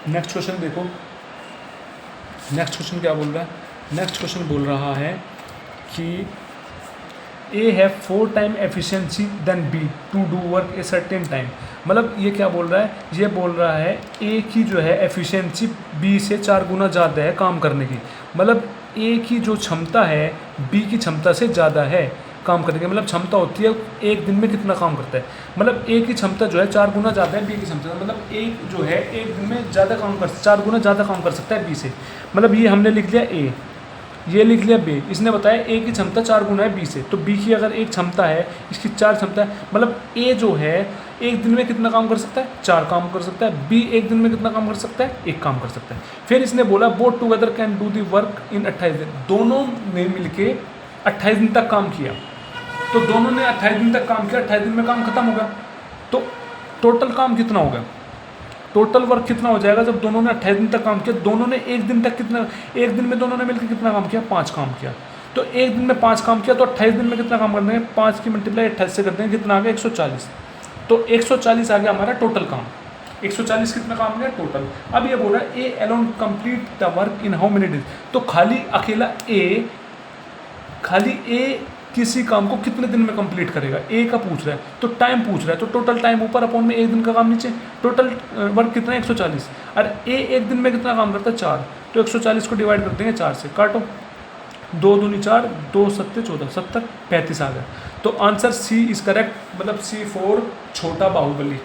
Next question देखो, next question क्या बोल रहा है, नेक्स्ट क्वेश्चन बोल रहा है कि ए है 4 time efficiency than B to do work a certain time. मतलब ये क्या बोल रहा है, ये बोल रहा है ए की जो है एफिशिएंसी बी से 4 गुना ज़्यादा है काम करने की। मतलब ए की जो क्षमता है बी की क्षमता से ज़्यादा है काम करने की। मतलब क्षमता होती है एक दिन में कितना काम करता है, मतलब ए की क्षमता जो है 4 गुना ज़्यादा है बी की क्षमता, मतलब ए जो है एक दिन में ज़्यादा काम कर 4 गुना ज़्यादा काम कर सकता है बी से। मतलब ये हमने लिख लिया ए, ये लिख लिया बी, इसने बताया ए की क्षमता 4 गुना है बी से, तो बी की अगर एक क्षमता है इसकी 4 क्षमता है, मतलब ए जो है एक दिन में कितना काम कर सकता है, 4 काम कर सकता है, बी एक दिन में कितना काम कर सकता है, 1 काम कर सकता है। फिर इसने बोला both together can do the work in 28 दिन, दोनों ने मिलके 28 दिन तक काम किया, तो दोनों ने 28 दिन तक काम किया, 28 दिन में काम खत्म हो गया, तो टोटल काम कितना होगा, टोटल वर्क कितना हो जाएगा जब दोनों ने 28 दिन तक काम किया। दोनों ने एक दिन तक कितना, एक दिन में दोनों ने मिलकर कितना काम किया, 5 काम किया, तो एक दिन में 5 काम किया, तो 28 दिन में कितना काम कर देंगे, 5 की मल्टीप्लाई 28 से कर देंगे, कितना आ गया 140, तो 140 आ गया हमारा टोटल काम। 140 कितना काम हो गया टोटल। अब ये बोल रहा है A alone complete the work in how many days, तो खाली अकेला ए किसी काम को कितने दिन में कंप्लीट करेगा, ए का पूछ रहा है, तो टाइम पूछ रहा है, तो टोटल टाइम ऊपर अपॉन में एक दिन का काम नीचे, टोटल वर्क कितना है 140, और ए एक दिन में कितना काम करता है 4, तो 140 को डिवाइड कर देंगे 4 से, काटो 2 दूनी 4, 2 सत्ते 14, 70 35 आ गया, तो आंसर सी इज करेक्ट, मतलब C4 छोटा बाहुबली।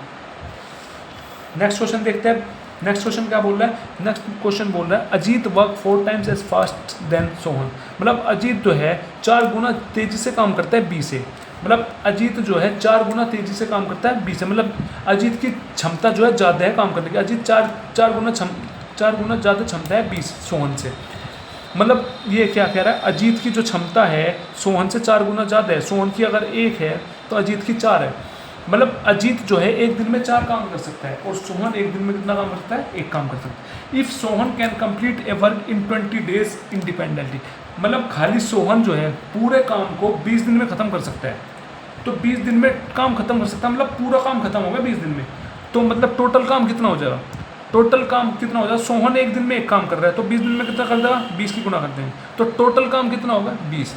नेक्स्ट क्वेश्चन देखते हैं। नेक्स्ट क्वेश्चन क्या बोल रहा है, नेक्स्ट क्वेश्चन बोल रहा है Ajit work 4 times as fast than Sohan, मतलब अजीत जो है 4 गुना तेजी से काम करता है बी से, मतलब अजीत जो है 4 गुना तेजी से काम करता है बी से, मतलब अजीत की क्षमता जो है ज़्यादा है काम करने की, अजीत 4 गुना ज़्यादा क्षमता है बी सोहन से। मतलब ये क्या कह रहा है, अजीत की जो क्षमता है सोहन से 4 गुना ज़्यादा है, सोहन की अगर 1 है तो अजीत की 4 है, मतलब अजीत जो है एक दिन में 4 काम कर सकता है और सोहन एक दिन में कितना काम कर सकता है, 1 काम कर सकता है। If Sohan can complete A work in 20 days independently, मतलब खाली सोहन जो है पूरे काम को 20 दिन में ख़त्म कर सकता है, तो 20 दिन में काम खत्म कर सकता है, मतलब पूरा काम खत्म होगा 20 दिन में, तो मतलब टोटल काम कितना हो जाएगा, टोटल काम कितना हो जाएगा, सोहन एक दिन में 1 काम कर रहा है, तो 20 दिन में कितना कर देगा, 20 की गुना कर देंगे, तो टोटल काम कितना होगा 20,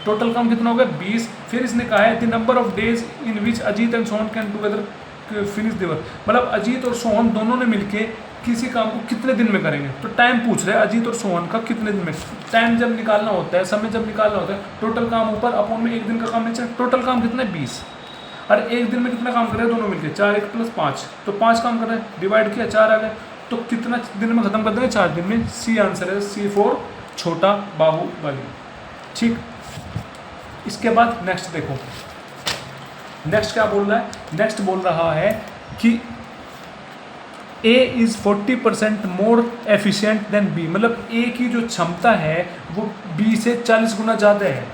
टोटल काम कितना होगा 20। फिर इसने कहा है the number of days in which Ajit and Sohan can together finish the work, मतलब अजीत और सोहन दोनों ने मिलके किसी काम को कितने दिन में करेंगे, तो टाइम पूछ रहे हैं अजीत और सोहन का कितने दिन में, टाइम जब निकालना होता है, समय जब निकालना होता है, टोटल काम ऊपर अपॉन में एक दिन का काम नीचे, टोटल काम कितना है 20, और एक दिन में कितना काम कर रहे हैं दोनों मिलकर 4 1 + 5, तो 5 काम कर रहे हैं, डिवाइड किया 4 आ गए, तो कितना दिन में खत्म कर देंगे 4 दिन में, सी आंसर है C4 छोटा बाहुबली। ठीक, इसके बाद नेक्स्ट देखो, नेक्स्ट क्या बोल रहा है, नेक्स्ट बोल रहा है कि A is 40% more efficient then B, मतलब A की जो क्षमता है वो B से 40 गुना ज़्यादा है,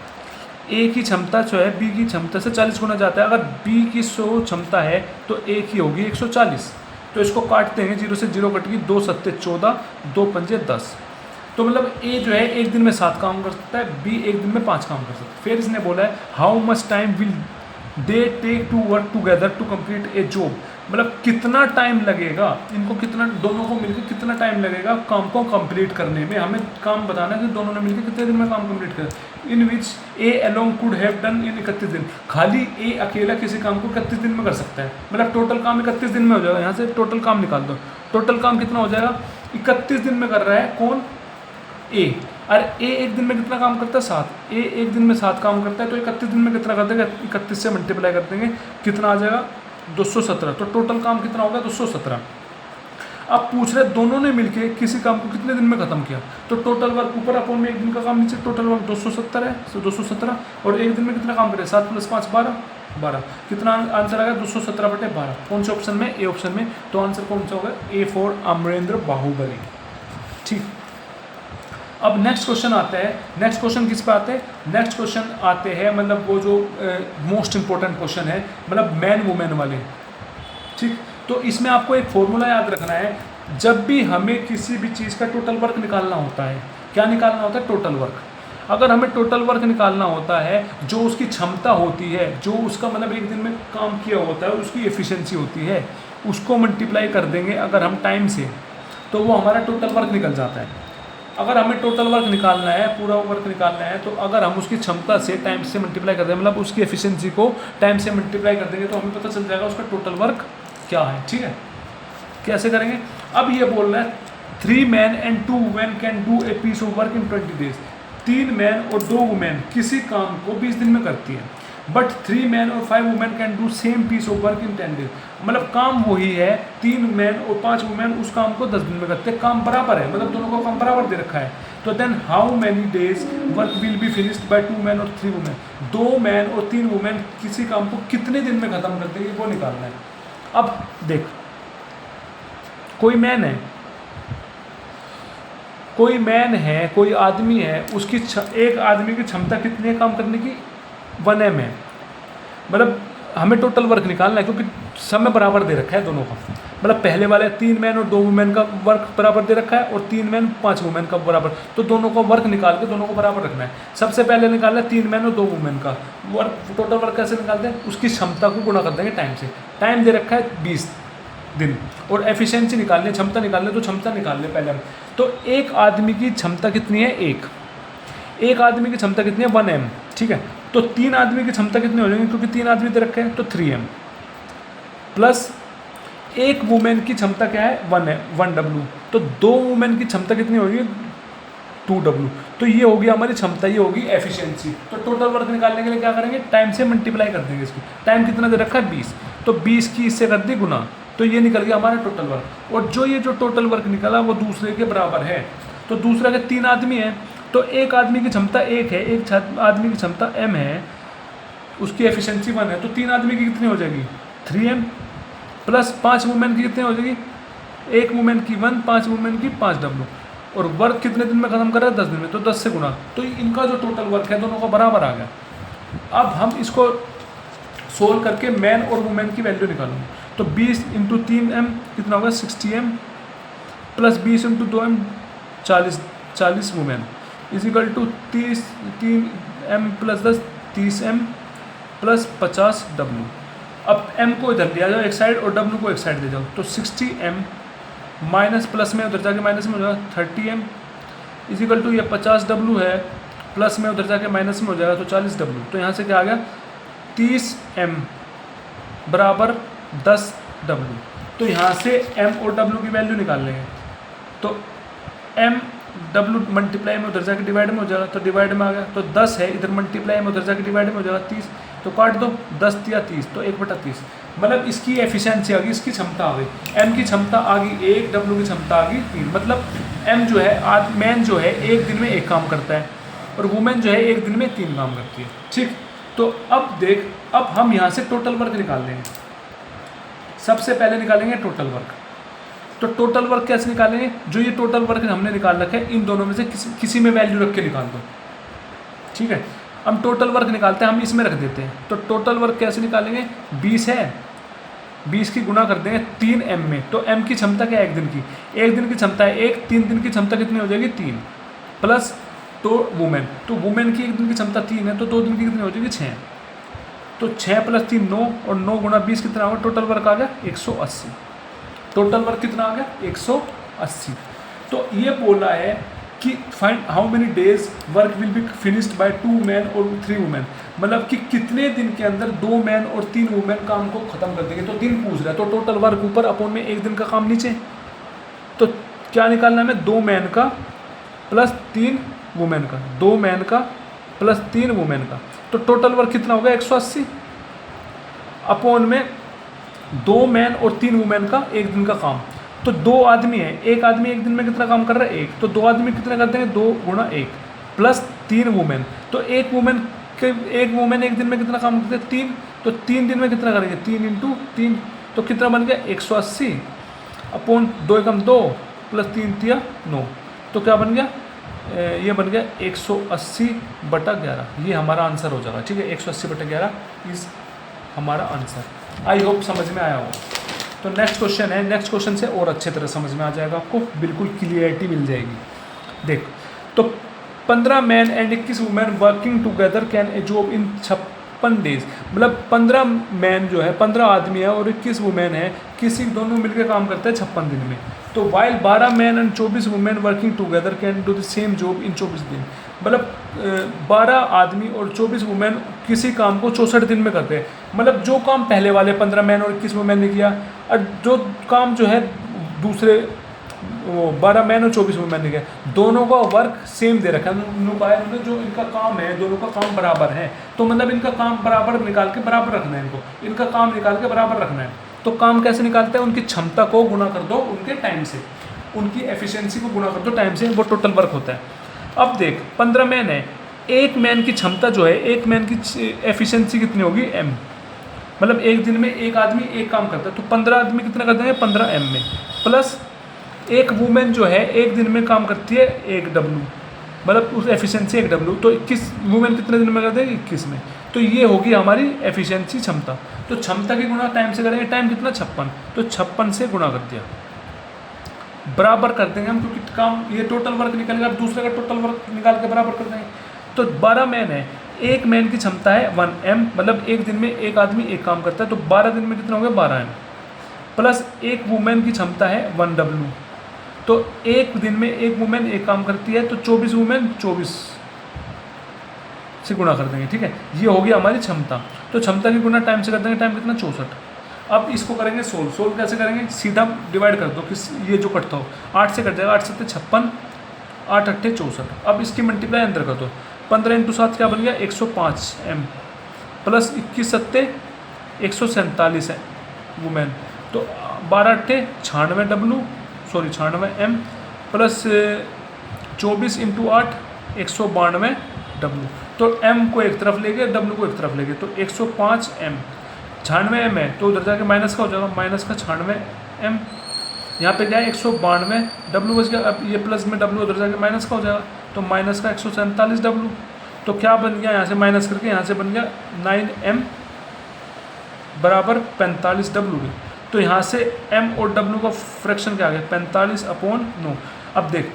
A की क्षमता जो है B की क्षमता से 40 गुना ज़्यादा है, अगर B की 100 क्षमता है तो A की होगी 140, तो इसको काट देंगे, 0 से 0 कटेगी, 2 सत्ते 14, 2 पंजे 10, तो मतलब A जो है एक दिन में 7 काम कर सकता है, B एक दिन में 5 काम कर सकता है। फिर इसने बोला है how much time will they take to work together to complete a job, मतलब कितना टाइम लगेगा इनको, कितना दोनों को मिलकर कितना टाइम लगेगा काम को कंप्लीट करने में, हमें काम बताना है कि दोनों ने मिलकर कितने दिन में काम कंप्लीट कर। In which a along could have done in 31 दिन, खाली ए अकेला किसी काम को 31 दिन में कर सकता है, मतलब टोटल काम 31 दिन में हो जाएगा, यहाँ से टोटल काम निकाल दो, टोटल काम कितना हो जाएगा 31 दिन में कर रहा है कौन, ए, और ए एक दिन में कितना काम करता है 7, ए एक दिन में 7 काम करता है, तो 31 दिन में कितना कर देंगे, 31 से मल्टीप्लाई कर देंगे, कितना आ जाएगा 217, तो टोटल काम कितना होगा 217। अब पूछ रहे दोनों ने मिलके किसी काम को कितने दिन में खत्म किया, तो टोटल वर्क ऊपर अपॉन में एक दिन का काम नीचे, टोटल वर्क 270 है, तो 217, और एक दिन में कितना काम करे 7 + 5 12, कितना आंसर आ गया 217/12, कौन से ऑप्शन में, ए ऑप्शन में, तो आंसर कौन सा होगा A4 अमरेंद्र बाहुबली। ठीक, अब नेक्स्ट क्वेश्चन आता है, नेक्स्ट क्वेश्चन किस पे आते हैं, नेक्स्ट क्वेश्चन आते हैं मतलब वो जो मोस्ट इंपॉर्टेंट क्वेश्चन है, मतलब मैन वुमेन वाले। ठीक, तो इसमें आपको एक फॉर्मूला याद रखना है, जब भी हमें किसी भी चीज़ का टोटल वर्क निकालना होता है, क्या निकालना होता है टोटल वर्क, अगर हमें टोटल वर्क निकालना होता है जो उसकी क्षमता होती है, जो उसका मतलब एक दिन में काम किया होता है, उसकी एफिशिएंसी होती है, उसको मल्टीप्लाई कर देंगे अगर हम टाइम से, तो वो हमारा टोटल वर्क निकल जाता है। अगर हमें टोटल वर्क निकालना है, पूरा वर्क निकालना है, तो अगर हम उसकी क्षमता से टाइम से मल्टीप्लाई कर दें, मतलब उसकी एफिशिएंसी को टाइम से मल्टीप्लाई कर देंगे, तो हमें पता चल जाएगा उसका टोटल वर्क क्या है। ठीक है, कैसे करेंगे? अब ये बोल रहा है 3 men and 2 women can do a piece of work in 20 days। 3 man और 2 वुमेन किसी काम को 20 दिन में करती है, बट 3 men और 5 women can do same piece of work in 10 days। मतलब काम वही है, 3 मैन और 5 वुमेन उस काम को 10 दिन में करते हैं, काम बराबर है, मतलब दोनों को काम बराबर दे रखा है। तो then how many days work will be finished by 2 men और 3 women। 2 मैन और 3 वुमेन किसी काम को कितने दिन में ख़त्म कर देंगे, वो निकालना है। अब देख, कोई मैन है, कोई आदमी है, उसकी एक आदमी की क्षमता कितनी है काम करने की? 1 m है। मतलब हमें टोटल वर्क निकालना है, क्योंकि समय बराबर दे रखा है दोनों का। मतलब पहले वाले 3 मैन और 2 वुमेन का वर्क बराबर दे रखा है, और 3 मैन 5 वुमेन का बराबर, तो दोनों का वर्क निकाल के दोनों को बराबर रखना है। सबसे पहले निकालना है 3 मैन और 2 वुमेन का वर्क, टोटल वर्क कैसे निकालते हैं? उसकी क्षमता को गुणा कर देंगे टाइम से। टाइम दे रखा है 20 दिन, और एफिशिएंसी निकालनी है, क्षमता निकालनी है, तो क्षमता निकाल लें पहले हम। तो एक आदमी की क्षमता कितनी है? एक आदमी की क्षमता कितनी है? 1 m। ठीक है, तो 3 आदमी की क्षमता कितनी हो जाएगी? क्योंकि 3 आदमी दे रखे हैं, तो 3 m प्लस एक वुमेन की क्षमता क्या है? 1 w। तो 2 वुमेन की क्षमता कितनी होगी? 2 w। तो ये होगी हमारी क्षमता, ये होगी एफिशिएंसी। तो टोटल वर्क निकालने के लिए क्या करेंगे? टाइम से मल्टीप्लाई कर देंगे इसकी। टाइम कितना दे रखा है? 20। तो 20 की इससे कर दी गुना, तो ये निकल गया हमारा टोटल वर्क। और जो टोटल वर्क निकला वो दूसरे के बराबर है। तो दूसरा के 3 आदमी हैं, तो एक आदमी की क्षमता 1 है, एक आदमी की क्षमता m है, उसकी एफिशिएंसी 1 है, तो 3 आदमी की कितनी हो जाएगी? 3 m प्लस 5 वुमेन की कितनी हो जाएगी? 1 वुमेन की 1, 5 वुमेन की 5 w। और वर्क कितने दिन में ख़त्म कर रहा है? 10 दिन में, तो 10 से गुना, तो इनका जो टोटल वर्क है दोनों का बराबर आ गया। अब हम इसको सोल्व करके मैन और वुमेन की वैल्यू निकालूंगे। तो 20 इंटू 3 m कितना होगा? 60 m plus 20 into 2 m 40 women is equal to 3 m plus 10 30 m plus 50 w। अब m को इधर लिया जाओ एक साइड और w को एक साइड ले जाओ, तो 60 m माइनस प्लस में उधर जाके माइनस में हो जाएगा 30 m इज इक्वल टू ये 50 w है, प्लस में उधर जाके माइनस में हो जाएगा, तो 40 w। तो यहाँ से क्या आ गया? 30 m बराबर 10 w। तो यहाँ से m और w की वैल्यू निकाल लेंगे। तो m w मल्टीप्लाई में उधर जाके डिवाइड में हो जाएगा, तो डिवाइड में आ गया, तो 10 है, इधर मल्टीप्लाई में उधर जाके डिवाइड में हो जाएगा 30, तो काट दो 10 या 30, तो 1/30। मतलब इसकी एफिशिएंसी आ गई, इसकी क्षमता आ गई। m की क्षमता आ गई 1, w की क्षमता आ गई 3। मतलब m जो है, मैन जो है 1 दिन में 1 काम करता है, और वुमेन जो है 1 दिन में 3 काम करती है। ठीक, तो अब देख, अब हम यहाँ से टोटल वर्क निकाल लेंगे। सबसे पहले निकालेंगे टोटल वर्क। तो टोटल वर्क कैसे निकालेंगे? जो ये टोटल वर्क हमने निकाल रखा है, इन दोनों में से किसी में वैल्यू रख के निकाल दो। ठीक है, हम टोटल वर्क निकालते हैं, हम इसमें रख देते हैं। तो टोटल वर्क कैसे निकालेंगे? 20 है, 20 की गुना कर देंगे 3 m में। तो m की क्षमता क्या है? 1 दिन की, 1 दिन की क्षमता है 1, 3 दिन की क्षमता कितनी हो जाएगी? 3 प्लस तो वुमेन, तो वुमेन की 1 दिन की क्षमता 3 है, तो 2 दिन की कितनी हो जाएगी? 6। तो 6 प्लस 3 9, और 9 गुना 20 कितना होगा? टोटल वर्क आ गया 180। टोटल वर्क कितना आ गया? 180। तो ये बोला है कि find how many days work will be finished by 2 man और 3 वुमेन। मतलब कि कितने दिन के अंदर 2 मैन और 3 वुमेन काम को ख़त्म कर देंगे। तो दिन पूछ रहा है, तो टोटल वर्क ऊपर, अपॉन में 1 दिन का काम नीचे। तो क्या निकालना है हमें? 2 मैन का प्लस 3 वुमेन का, 2 मैन का प्लस 3 वुमेन का। तो टोटल वर्क कितना होगा? 180 अपॉन में 2 मैन और 3 वुमेन का 1 दिन का काम। तो 2 आदमी है, एक आदमी 1 दिन में कितना काम कर रहा है? 1। तो 2 आदमी कितना करते हैं? 2 गुणा 1 प्लस 3 वुमेन। तो एक वुमेन 1 दिन में कितना काम करते हैं? 3। तो 3 दिन में कितना करेंगे? 3 इंटू 3, तो कितना बन गया? 180 अपॉन 2 एकम 2 प्लस 3 तिया 9। तो क्या बन गया? ये बन गया 180/11। ये हमारा आंसर हो जाएगा। ठीक है, 180/11 इज़ हमारा आंसर। आई होप समझ में आया होगा। तो नेक्स्ट क्वेश्चन है, नेक्स्ट क्वेश्चन से और अच्छे तरह समझ में आ जाएगा, आपको बिल्कुल क्लियरिटी मिल जाएगी। देख, तो 15 man and 21 women working together can a job in 56 days, मतलब 15 मैन जो है, 15 आदमी है और 21 वुमेन है, किसी दोनों मिलकर काम करते हैं 56 दिन में। तो while 12 man and 24 women working together can do the same job in 24 दिन, मतलब 12 आदमी और 24 वुमेन किसी काम को 64 दिन में करते हैं। मतलब जो काम पहले वाले 15 मैन और 21 वुमेन ने किया, और जो काम जो है दूसरे वो 12 मैन और 24 वुमेन ने किया, दोनों का वर्क सेम दे रखा है। उन्होंने जो इनका काम है, दोनों का काम बराबर है, तो मतलब इनका काम बराबर निकाल के बराबर रखना है, इनका काम निकाल के बराबर रखना है। तो काम कैसे निकालते हैं? उनकी क्षमता को गुना कर दो उनके टाइम से, उनकी एफिशिएंसी को गुना कर दो टाइम से, वो टोटल वर्क होता है। अब देख 15 मैन है, एक मैन की क्षमता जो है, एक मैन की एफिशिएंसी कितनी होगी? m, मतलब एक दिन में एक आदमी एक काम करता है, तो 15 आदमी कितना कर देंगे? 15 m में, प्लस एक वुमेन जो है एक दिन में काम करती है 1 w, मतलब उस एफिशिएंसी 1 w, तो 21 वुमेन कितने दिन में कर देंगे? 21 में। तो ये होगी हमारी एफिशिएंसी क्षमता। तो क्षमता की गुणा टाइम से करेंगे, टाइम कितना? 56, तो 56 से गुणा कर दिया, बराबर कर देंगे हम, क्योंकि काम ये टोटल वर्क निकलेगा, दूसरे का टोटल वर्क निकाल के बराबर कर देंगे। तो 12 मैन है, एक मैन की क्षमता है 1 m, मतलब एक दिन में एक आदमी एक काम करता है, तो 12 दिन में कितना हो गया? 12 m, प्लस एक वुमेन की क्षमता है 1 w, तो एक दिन में एक वुमेन एक काम करती है, तो 24 वुमेन 24 से गुणा कर देंगे, ठीक है। ये होगी हमारी क्षमता। तो क्षमता की गुणा टाइम से कर देंगे, टाइम कितना? 64। अब इसको करेंगे सोल्व कैसे करेंगे? सीधा डिवाइड कर दो, किस ये जो कटता हो 8 से कट जाएगा, 8 7 56, 8 8 64। अब इसकी मल्टीप्लाई अंदर कर दो, 15 × 7 क्या बन गया? 105 m, प्लस 21 7 147 है वुमेन, तो 12 8 96 w, sorry 96 m, plus 24 × 8 192 w। तो m को एक तरफ ले गए, w को एक तरफ ले गए, तो 105 m, 96 m है तो उधर जाके माइनस का हो जाएगा, माइनस का 96 m, यहाँ पे क्या है? 192 w बच गया। अब ये प्लस में w उधर जाके माइनस का हो जाएगा, तो माइनस का 147 w। तो क्या बन गया? यहाँ से माइनस करके यहाँ से बन गया 9m बराबर 45 w। तो यहाँ से m और w का फ्रैक्शन क्या आ गया? 45/9। अब देख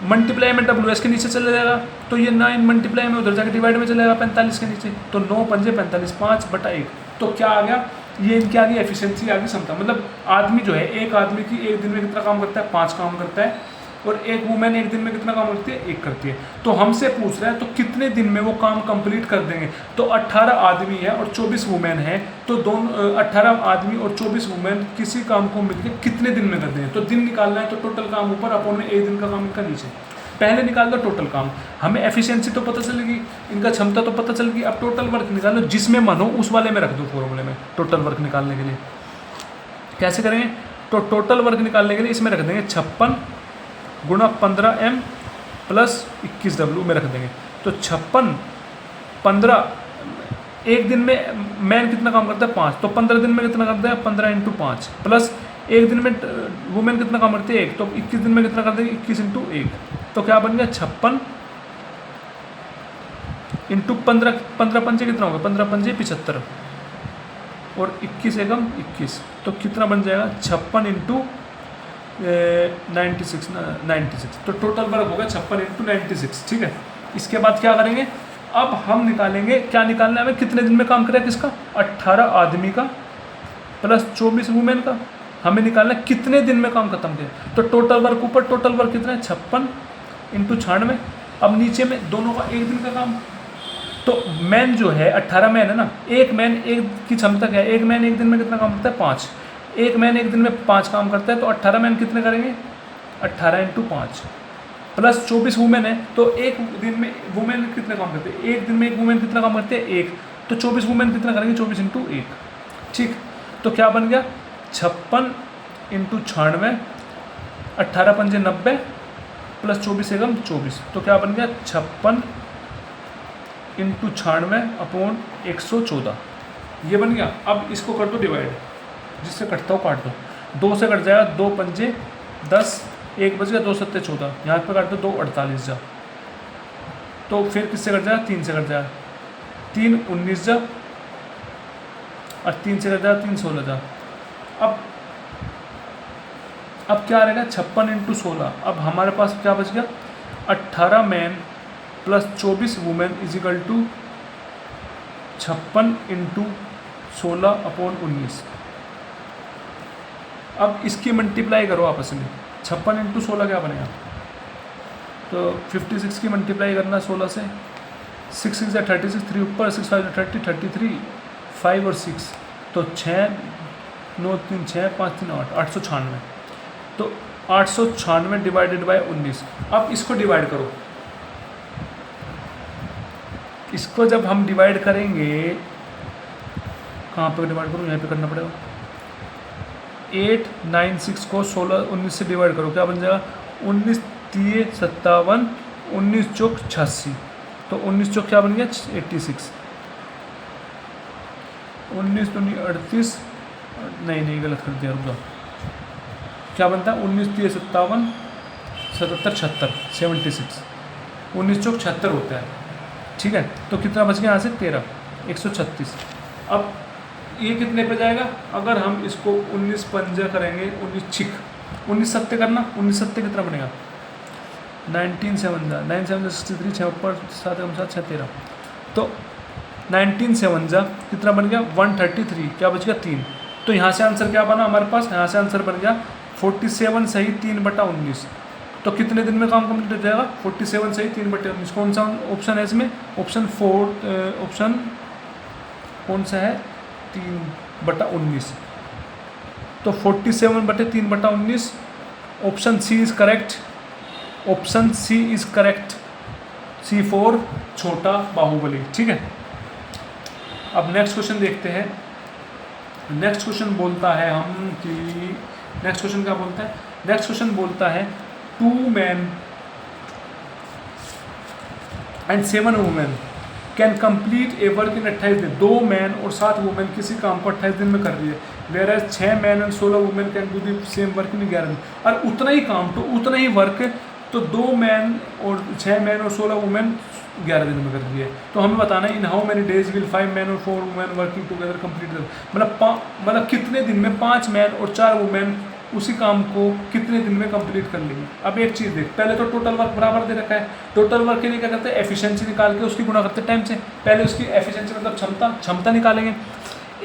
मल्टीप्लाई में w इसके नीचे चले जाएगा, तो ये 9 मल्टीप्लाई में उधर जाके डिवाइड में चलेगा 45 के नीचे, तो 9 पंजे 45, 5/1। तो क्या आ गया? ये इनकी आ गई एफिशिएंसी, आ गई क्षमता। मतलब आदमी जो है, एक आदमी की एक दिन में कितना काम करता है? 5 काम करता है, और एक वुमेन एक दिन में कितना काम करती है? 1 करती है। तो हमसे पूछ रहा है तो कितने दिन में वो काम कंप्लीट कर देंगे? तो 18 आदमी है और 24 वुमेन है, तो दोनों 18 आदमी और 24 वुमेन किसी काम को मिलकर कितने दिन में कर देंगे? तो दिन निकालना है, तो टोटल काम ऊपर, अपॉन में एक दिन का काम इनका नीचे। पहले निकाल दो टोटल काम, हमें एफिशिएंसी तो पता चलेगी, इनका क्षमता तो पता चल गई। अब टोटल वर्क निकालो, जिसमें मन हो उस वाले में रख दो फॉर्मूले में टोटल वर्क निकालने के लिए। कैसे करेंगे? तो टोटल वर्क निकालने के लिए इसमें रख देंगे 56 गुणा 15 m प्लस 21 w में रख देंगे। तो 56 15, एक दिन में मैन कितना काम करता है? 5, तो 15 दिन में कितना करता है? 15 × 5, प्लस एक दिन में वुमेन कितना काम करती है? 1, तो 21 दिन में कितना कर देंगे? 21 × 1, तो क्या बन गया? 56 × 15, 15 पंजे कितना होगा? 15 पंजे 75, और 21 एकम 21, तो कितना बन जाएगा? 56 × 96, तो टोटल वर्क होगा 56 × 96, ठीक है। इसके बाद क्या करेंगे? अब हम निकालेंगे, क्या निकालना है हमें? कितने दिन में काम करें किसका? 18 आदमी का प्लस 24 वुमेन का, हमें निकालना है कितने दिन में काम खत्म किया। तो टोटल वर्क ऊपर, टोटल वर्क कितना है? 56 × 96। अब नीचे में दोनों का एक दिन का काम, तो मैन जो है 18 मैन है ना, एक मैन एक की क्षमता क्या है? एक मैन एक दिन में कितना काम करता है? 5। एक मैन एक दिन में 5 काम करता है, तो 18 मैन कितने करेंगे? 18 × 5 प्लस 24 वुमेन है, तो एक दिन में वुमेन कितने काम करते हैं? एक दिन में एक वुमेन कितना काम करते हैं? 1, तो 24 वुमेन कितना करेंगे? 24 × 1, ठीक। तो क्या बन गया? 56 × 96, 18 पंजे 90 प्लस 24 एकम 24, तो क्या बन गया? 56 × 96/114, ये बन गया। अब इसको कर दो डिवाइड, जिससे कटता हो काट दो, 2 से कट जाएगा, 2 पंजे 10, 1 बच गया, 2 7 14, यहाँ पर काट दो 2 48 जा, तो फिर किससे कट जाएगा? 3 से कट जाएगा, 3 19 जा, और 3 से कट जाएगा 3 16 जा। अब क्या रहेगा? 56 × 16। अब हमारे पास क्या बच गया? 18 man plus 24 women is equal to 56 into 16/19। अब इसकी मल्टीप्लाई करो आपस में, 56 इंटू 16 क्या बनेगा, तो 56 की मल्टीप्लाई करना 16 से, 6 6 36, 3 ऊपर, 6 5 30, 33, 5 और 6, तो 6 9 3 6 5 3 8, 896। तो 896 डिवाइडेड बाय 19। अब इसको डिवाइड करो, इसको जब हम डिवाइड करेंगे, कहाँ पे डिवाइड करूँ, यहाँ पे करना पड़ेगा। 896 को 16 19 से डिवाइड करो, क्या बन जाएगा, 19 3 57, 19 चौक 86, तो 19 चौक क्या बन गया 86, 19 दूनी 38, नहीं गलत कर दिया, रुक जाओ, क्या बनता है 19 3 57, 77 76, 76, 19 चौक 76 होता है, ठीक है। तो कितना बच गया यहाँ से 13, 136। अब ये कितने पे जाएगा, अगर हम इसको 19 पंजा करेंगे, 19 छिक 19 सत्ते करना, 19 सत्ते कितना बनेगा 19 7 जा 9 7 63, 6 ऊपर 7 कम 7 6 13, तो 19 7 जा कितना बन गया 133, क्या बच गया 3। तो यहाँ से आंसर क्या बना हमारे पास, यहाँ से आंसर बन गया 47 सही 3/19। तो कितने दिन में काम कंप्लीट हो जाएगा, 47 सही 3/19। कौन सा ऑप्शन है इसमें, ऑप्शन 4, ऑप्शन कौन सा है 3/19। तो 47/3/19, option C is correct, option C is correct, C4 छोटा बाहुबली, ठीक है। अब नेक्स्ट क्वेश्चन देखते हैं। नेक्स्ट क्वेश्चन बोलता है हम कि, नेक्स्ट क्वेश्चन क्या बोलता है, नेक्स्ट क्वेश्चन बोलता है 2 men and 7 women can complete A work in 28 दिन। 2 मैन और 7 वुमेन किसी काम को 28 दिन में कर रही है, whereas 6 man and 16 women can do the same work in 11 दिन। और उतना ही काम, तो उतना ही वर्क, तो 2 मैन और 6 मैन और 16 वुमेन 11 दिन में कर रही है। तो हमें बताना है in how many days will 5 man और 4 वुमेन वर्किंग टुगेदर कंप्लीट, मतलब कितने दिन में 5 मैन और 4 वुमेन उसी काम को कितने दिन में कंप्लीट कर लेंगे। अब एक चीज़ देख, पहले तो टोटल वर्क बराबर दे रखा है, टोटल वर्क के लिए क्या करते हैं, एफिशिएंसी निकाल के उसकी गुणा करते हैं टाइम से। पहले उसकी एफिशिएंसी मतलब क्षमता निकालेंगे।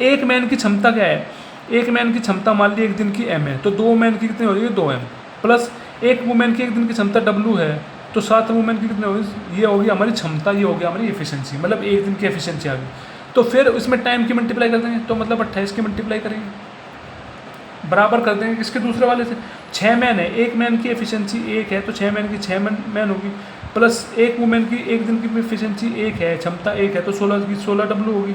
एक मैन की क्षमता क्या है, एक मैन की क्षमता मान ली एक दिन की m है, तो 2 मैन की कितनी हो रही है 2m, प्लस एक वुमेन की एक दिन की क्षमता w है, तो 7 वुमेन की कितनी होगी, ये होगी हमारी क्षमता, ये होगी हमारी एफिशिएंसी, मतलब एक दिन की एफिशिएंसी आ गई। तो फिर उसमें टाइम की मल्टीप्लाई कर देंगे, तो मतलब 28 की मल्टीप्लाई करेंगे, बराबर कर देंगे किसके दूसरे वाले से। 6 मैन है, एक मैन की एफिशिएंसी 1 है, तो 6 मैन की 6 मैन होगी, प्लस एक वुमेन की एक दिन की एफिशिएंसी 1 है, क्षमता 1 है, तो 16 की 16 W होगी,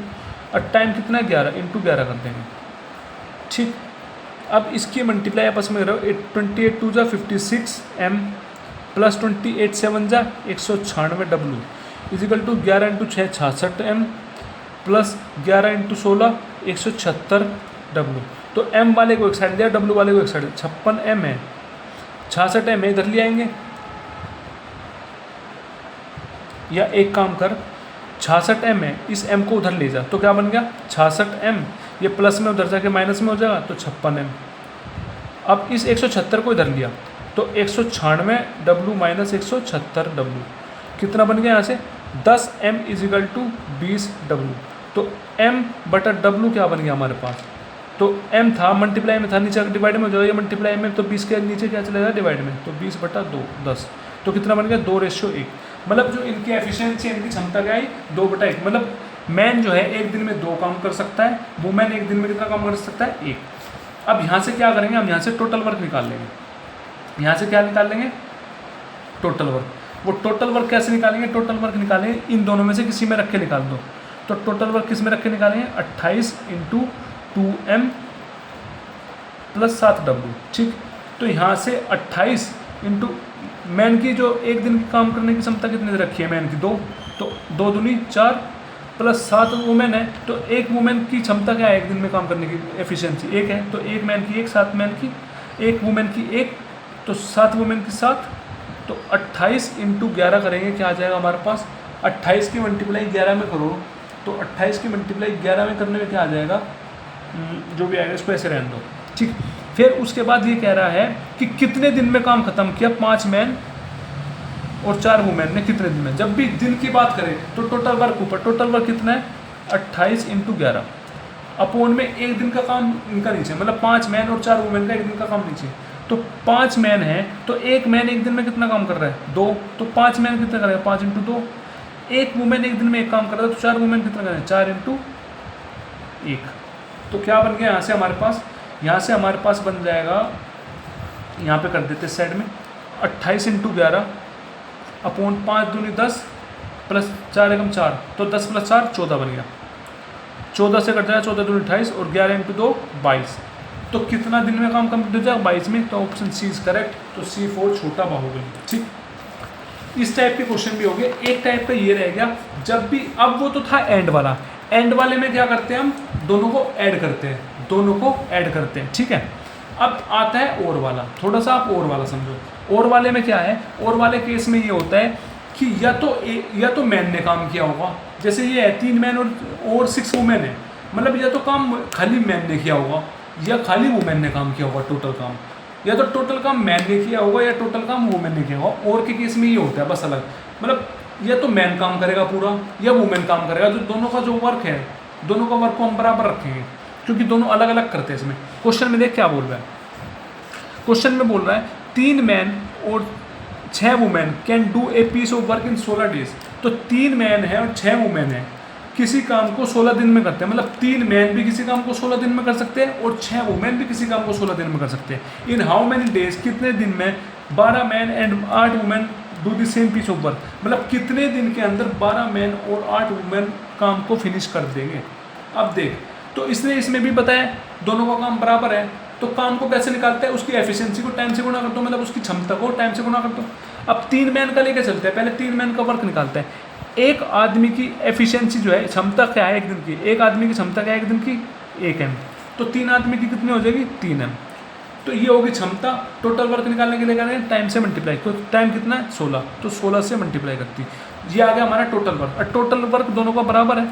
और टाइम कितना है 11 × 11 कर देंगे, ठीक। अब इसकी मल्टीप्लाई आपस में करो, 28 2 जा 56 M प्लस 28 7 जा 196 W is equal to 11 × 6 66 M plus 11 × 16 176 W। तो M वाले को एक साइड दिया, W वाले को एक साइड, 56 M है, 66 M है, इधर ले आएंगे, या एक काम कर 66 M है, इस M को उधर ले जा, तो क्या बन गया 66 M, ये प्लस में उधर जाके माइनस में हो जाएगा, तो 56 M। अब इस 176 को इधर लिया, तो 196 W माइनस 176 W कितना बन गया यहाँ से 10 M इजिकल टू 20 W। तो M/W क्या बन गया हमारे पास, तो M था मल्टीप्लाई में था, नीचे डिवाइड में हो जाएगा, मल्टीप्लाई में, तो 20 के नीचे क्या चलेगा डिवाइड में, तो 20/2 10, तो कितना बन गया 2:1। मतलब जो इनकी एफिशिएंसी, इनकी क्षमता क्या है 2/1, मतलब मैन जो है एक दिन में 2 काम कर सकता है, वुमेन एक दिन में कितना काम कर सकता है 1। अब यहाँ से क्या करेंगे, हम यहाँ से टोटल वर्क निकाल लेंगे, यहाँ से क्या निकाल लेंगे टोटल वर्क। वो टोटल वर्क कैसे निकालेंगे, टोटल वर्क निकालेंगे इन दोनों में से किसी में रख के निकाल दो, तो टोटल वर्क किस में रख के निकालेंगे 28 × 2M प्लस 7W, ठीक। तो यहाँ से 28 × मैन की जो एक दिन की काम करने की क्षमता कितनी रखी है मैन की 2, तो 2 दूनी 4 प्लस 7 वुमेन है, तो एक वुमेन की क्षमता क्या है एक दिन में काम करने की एफिशिएंसी 1 है, तो एक मैन की 1 7 मैन की 1 वुमेन की 1, तो 7 वुमेन की 7, तो 28 × 11 करेंगे, क्या आ जाएगा हमारे पास 28 की मल्टीप्लाई 11 में करो, तो 28 की मल्टीप्लाई 11 में करने में क्या आ जाएगा, जो भी आएगा इसको ऐसे रहने दो, ठीक। फिर उसके बाद ये कह रहा है कि कितने दिन में काम खत्म किया 5 मैन और 4 वुमेन ने, कितने दिन में। जब भी दिन की बात करें तो टोटल वर्क ऊपर, टोटल वर्क कितना है 28 इंटू 11 अपोन में एक दिन का काम इनका नीचे, मतलब 5 मैन और 4 वुमेन का एक दिन का काम नीचे। तो 5 मैन है तो एक मैन एक दिन में कितना काम कर रहा है 2, तो 5 मैन कितना करेगा 5 इंटू 2। एक वुमेन एक दिन में एक काम कर रहा है तो 4 वुमेन कितना करेंगे 4 इंटू 1। तो क्या बन गया यहाँ से हमारे पास बन जाएगा, यहाँ पे कर देते साइड में 28 इंटू 11 अपोन 5 दूनी 10 प्लस 4 एकम 4, तो 10 प्लस 4 14 बन गया। 14 से कट जाएगा 14 दूनी 28 और 11 इंटू 2 22। तो कितना दिन में काम कंप्लीट हो जाएगा 22 में। तो ऑप्शन सी इज करेक्ट। तो C4 छोटा बाहुबली। ठीक, इस टाइप के क्वेश्चन भी हो गए। एक टाइप का ये रह गया जब भी, अब वो तो था एंड वाला, एंड वाले में क्या करते हैं हम दोनों को ऐड करते हैं, ठीक है। अब आता है और वाला, थोड़ा सा आप और वाला समझो। और वाले में क्या है, और वाले केस में ये होता है कि या तो मैन ने काम किया होगा, जैसे ये है 3 मैन और 6 वुमेन है, मतलब या तो काम खाली मैन ने किया होगा या खाली वुमेन ने काम किया होगा टोटल काम, या तो टोटल काम मैन ने किया होगा या टोटल काम वुमेन ने किया होगा। और के केस में ये होता है बस अलग, मतलब या तो मैन काम करेगा पूरा या वुमेन काम करेगा। तो दोनों का जो वर्क है, दोनों का वर्क को हम बराबर रखेंगे क्योंकि दोनों अलग अलग करते हैं। इसमें क्वेश्चन में देख क्या बोल रहा है, क्वेश्चन में बोल रहा है 3 मैन और 6 women can do a piece of work in 16 days. तो 3 मैन है और 6 वुमेन है, किसी काम को 16 दिन में करते हैं, मतलब 3 मैन भी किसी काम को 16 दिन में कर सकते हैं और 6 वुमेन भी किसी काम को 16 दिन में कर सकते हैं। इन हाउ मैनी डेज, कितने दिन में 12 man and 8 women do the same piece of work, मतलब कितने दिन के अंदर 12 मैन और 8 वुमेन काम को फिनिश कर देंगे। अब देख, तो इसने इसमें भी बताया दोनों का काम बराबर है, तो काम को कैसे निकालते हैं, उसकी एफिशिएंसी को टाइम से गुना कर दो, मतलब उसकी क्षमता को टाइम से गुना कर दो। अब 3 मैन का लेके चलते हैं, पहले 3 मैन का वर्क निकालते हैं। एक आदमी की एफिशिएंसी जो है, क्षमता क्या है एक दिन की, एक आदमी की क्षमता क्या है एक दिन की 1 M, तो 3 आदमी की कितनी हो जाएगी 3 M। तो ये होगी क्षमता। टोटल वर्क निकालने के लिए क्या करें, टाइम से मल्टीप्लाई, तो टाइम कितना है 16, तो 16 से मल्टीप्लाई करती है, ये आ गया हमारा टोटल वर्क। और टोटल वर्क दोनों का बराबर है,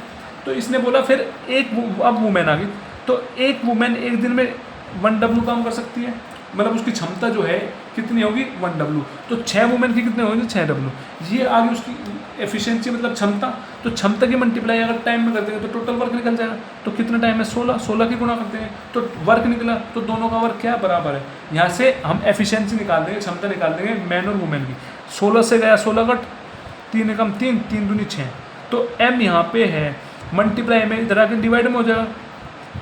तो इसने बोला फिर अब वुमेन आ गई, तो एक वुमेन एक दिन में 1 W काम कर सकती है, मतलब उसकी क्षमता जो है कितनी होगी 1 W। तो 6 वुमेन की कितने होंगे 6 W। ये आ गई उसकी एफिशिएंसी मतलब क्षमता। तो क्षमता की मल्टीप्लाई अगर टाइम में कर देंगे तो टोटल वर्क निकल जाएगा। तो कितना टाइम है 16, 16 की गुना करते हैं तो वर्क निकला। तो दोनों का वर्क क्या बराबर है, यहाँ से हम एफिशिएंसी निकाल देंगे, क्षमता निकाल देंगे मैन और वुमेन की। 16 से गया 16 कट, 3 एकम 3, 3 दूनी 6, तो M यहाँ पे है, मल्टीप्लाई में इधर आके डिवाइड में हो जाएगा,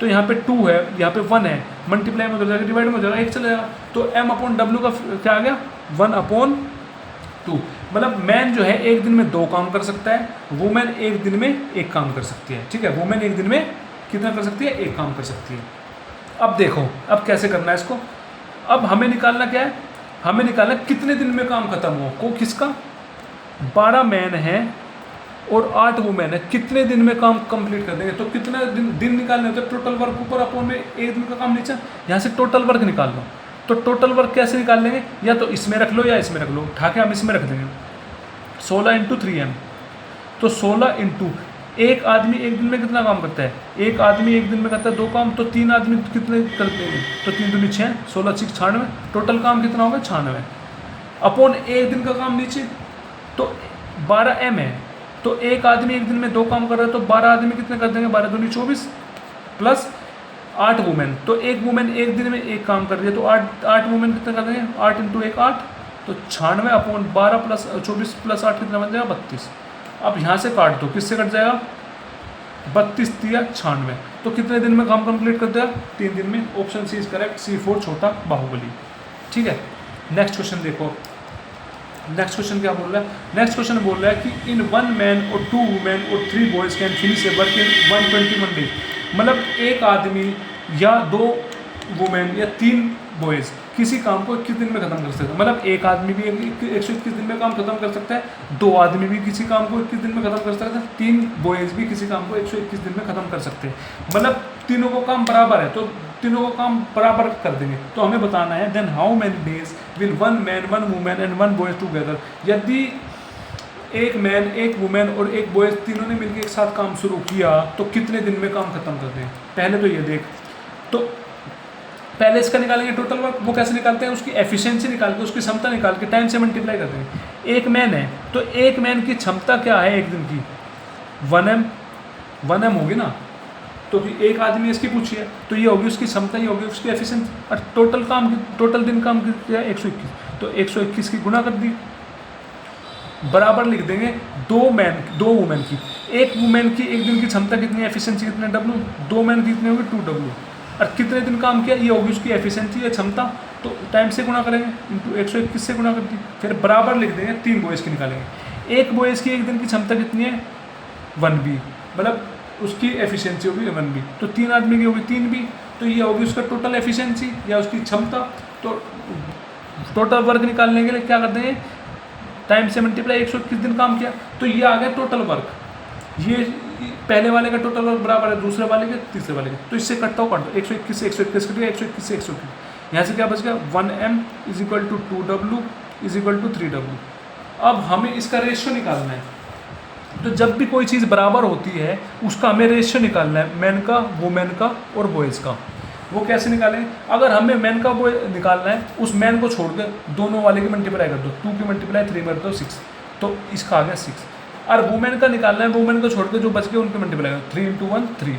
तो यहाँ पे 2 है, यहाँ पे 1 है, मल्टीप्लाई में उधर जाकर डिवाइड में हो जाएगा, 1 चला जाएगा। तो M/W का क्या आ गया 1/2। मतलब मैन जो है एक दिन में 2 काम कर सकता है, वुमेन एक दिन में 1 काम कर सकती है। ठीक है, वुमेन एक दिन में कितना कर सकती है 1 काम कर सकती है। अब देखो अब कैसे करना है इसको। अब हमें निकालना क्या है, हमें निकालना कितने दिन में काम खत्म हो, को किसका 12 मैन है और 8 वुमेन है, कितने दिन में काम कंप्लीट कर देंगे। तो कितना दिन निकालने होते हैं, टोटल वर्क ऊपर अपोन में एक दिन का काम नीचे, यहाँ से टोटल वर्क निकाल लो। तो टोटल वर्क कैसे निकाल लेंगे, या तो इसमें रख लो या इसमें रख लो, उठा के हम इसमें रख देंगे 16 × 3M। तो 16 इंटू एक आदमी एक दिन में कितना काम करता है, एक आदमी एक दिन में करता है 2 काम, तो 3 आदमी कितने करते हैं, तो 3 दूनी 6, 16 6 96, टोटल काम कितना होगा 96 अपोन एक दिन का काम नीचे, तो 12 M है। तो एक आदमी एक दिन में 2 काम कर रहा है, तो 12 आदमी कितने कर देंगे, 12 दूनी 24 प्लस 8 वुमेन, तो एक वुमेन एक दिन में 1 काम कर रही है, तो 8 वुमेन कितने कर देंगे, 8 × 1 8, तो 96 अपोन 12 प्लस 24 प्लस 8 कितना बन जाएगा 32। अब यहाँ से काट दो, किससे कट जाएगा 32 × 3 = 96, तो कितने दिन में काम कंप्लीट कर देगा 3 दिन में। Option C is correct, C4 छोटा बाहुबली। ठीक है, नेक्स्ट क्वेश्चन देखो। नेक्स्ट क्वेश्चन क्या बोल रहा है, नेक्स्ट क्वेश्चन बोल रहा है कि इन 1 मैन और 2 वुमेन और 3 boys can finish A work in 121 days. मतलब एक आदमी या 2 वुमेन या 3 बॉयज़ किसी काम को 21 दिन में खत्म कर सकते हैं। मतलब एक आदमी भी 121 दिन में काम खत्म कर सकता है, 2 आदमी भी किसी काम को 21 दिन में खत्म कर सकते हैं, 3 बॉयज़ भी किसी काम को 121 दिन में खत्म कर सकते हैं। मतलब तीनों को काम बराबर है, तो तीनों को काम बराबर कर देंगे। तो हमें बताना है then how many days will 1 man 1 women and 1 boy together. यदि एक मैन एक वुमेन और एक बॉय तीनों ने मिलकर एक साथ काम शुरू किया तो कितने दिन में काम खत्म कर दें। पहले तो ये देख, तो पहले इसका निकालेंगे टोटल वर्क, वो कैसे निकालते हैं, उसकी एफिशिएंसी निकाल के, उसकी क्षमता निकाल के टाइम से मल्टीप्लाई कर देंगे। एक मैन है तो एक मैन की क्षमता क्या है एक दिन की 1 M, 1m होगी ना, तो फिर एक आदमी इसकी पूछी है तो ये होगी उसकी क्षमता, ये होगी उसकी एफिशिएंसी। और टोटल दिन काम किया 121, तो 121 की गुणा कर दी, बराबर लिख देंगे दो वुमेन की। एक वुमेन की एक दिन की क्षमता कितनी है, एफिशिएंसी कितने W, 2 मैन कितने होगी 2W, और कितने दिन काम किया ये होगी उसकी एफिशिएंसी या क्षमता, तो टाइम से गुणा करेंगे इंटू 121 से गुणा कर दी, फिर बराबर लिख देंगे 3 बॉयज़ की निकालेंगे। एक बॉयज़ की एक दिन की क्षमता कितनी है 1B, मतलब उसकी एफिशिएंसी होगी 1B, तो 3 आदमी की होगी 3B, तो ये होगी उसका टोटल एफिशिएंसी या उसकी क्षमता। तो टोटल वर्क निकालने के लिए क्या करते हैं, टाइम से मल्टीप्लाई 121 दिन काम किया, तो ये आ गया टोटल वर्क। ये पहले वाले का टोटल वर्क बराबर है दूसरे वाले के तीसरे वाले के, तो इससे कटता हो काट दो, 121 से 121 कट गया, 121 से 121, यहाँ से क्या बच गया 1m = 2w = 3w। अब हमें इसका रेशियो निकालना है, तो जब भी कोई चीज़ बराबर होती है उसका हमें रेशियो निकालना है, मैन का, वुमेन का और बॉयज़ का। वो कैसे निकालें, अगर हमें मैन का बॉय निकालना है, उस मैन को छोड़ कर दोनों वाले की मल्टीप्लाई कर दो, 2 की मल्टीप्लाई 3 कर दो 6, तो इसका आ गया 6। और वुमेन का निकालना है, वुमेन को छोड़ कर जो बच गए उनकी मल्टीप्लाई करो, 3 × 1 3।